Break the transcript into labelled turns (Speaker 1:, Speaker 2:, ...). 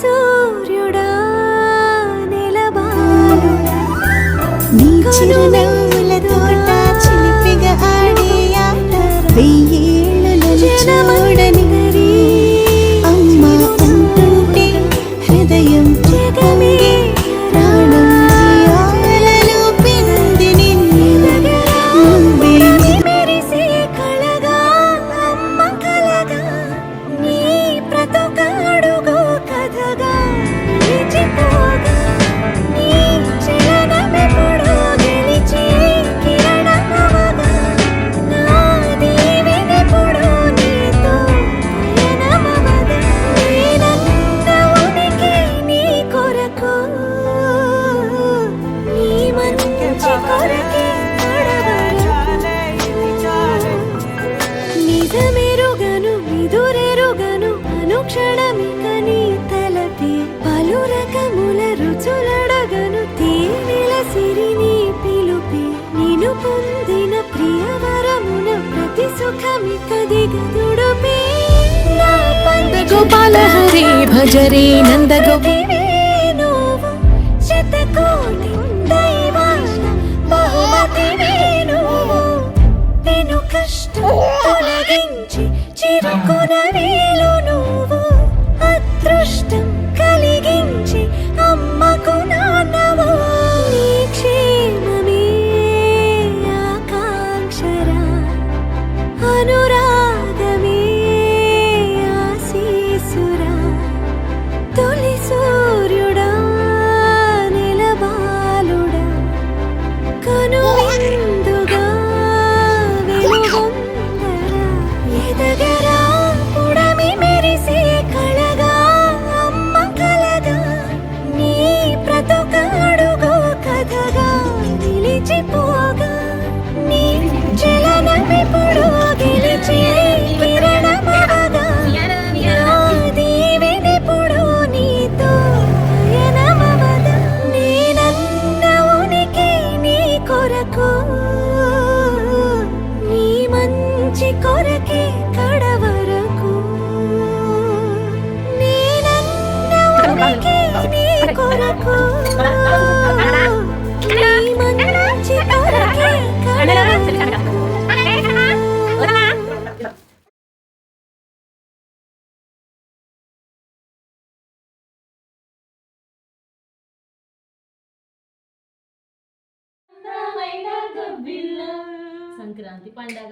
Speaker 1: సూర్యుడా నిలబాలుడా నీ చిరునవ్వులతోట చిలిపిగా ఆడే ఆట వెయ్యేళ్ళలో చూడని అమ్మ అంటుంటే హృదయం జగమే ప్రాణం జియాలలో పిండి నిన్ను నువ్వే మెరిసే కళగా అమ్మ కలగా నీ ప్రతొకడుగో కథగా నిలిచిపోగా నీ చలనమెప్పుడో గెలిచి కిరణమవగా నా దీవెనెప్పుడో నీతో పయనమవగా నేనన్న ఉనికి నీ కొరకు నీ మంచి కొరకే నిజమెరుగను విదురెరుగను అనుక్షణమిక నీ తలపి పలు రకముల రుచులడగను తేనెల సిరి నీ పిలుపి నిను పొందిన ప్రియవరమున ప్రతి సుఖమిక దిగదుడుపి నా
Speaker 2: గోపాల హరే భజరే నందగోపి
Speaker 1: నువ్వు శతకోటి దైవాల బహుమతివే నువ్వు నేను కష్టం తొలగించి చిరుకున వేలు నువ్వు అదృష్టం కలిగించి అమ్మకు నాన్నవు నీ క్షేమమే ఆకాంక్షరా అనురాగమే ఆశీసురా తొలి సూర్యుడా నిలబాలుడా కనువిందుగా వెలుగొందరా ఎదగరా పుడమి మెరిసే కళగా అమ్మ కలగా నీ ప్రతొక అడుగో కథగా నిలిచిపోగా నీ చలనమెప్పుడో గెలిచే కిరణమవగా నా దీవెనెప్పుడో నీతో పయనమవగా నేనన్న ఉనికి నీ కొరకు నీ మంచి కొరకే కడవరకు నేనన్న ఉనికి నీ కొరకు నీ మంచి కొరకే కడవరకు
Speaker 3: సంక్రాంతి పండగ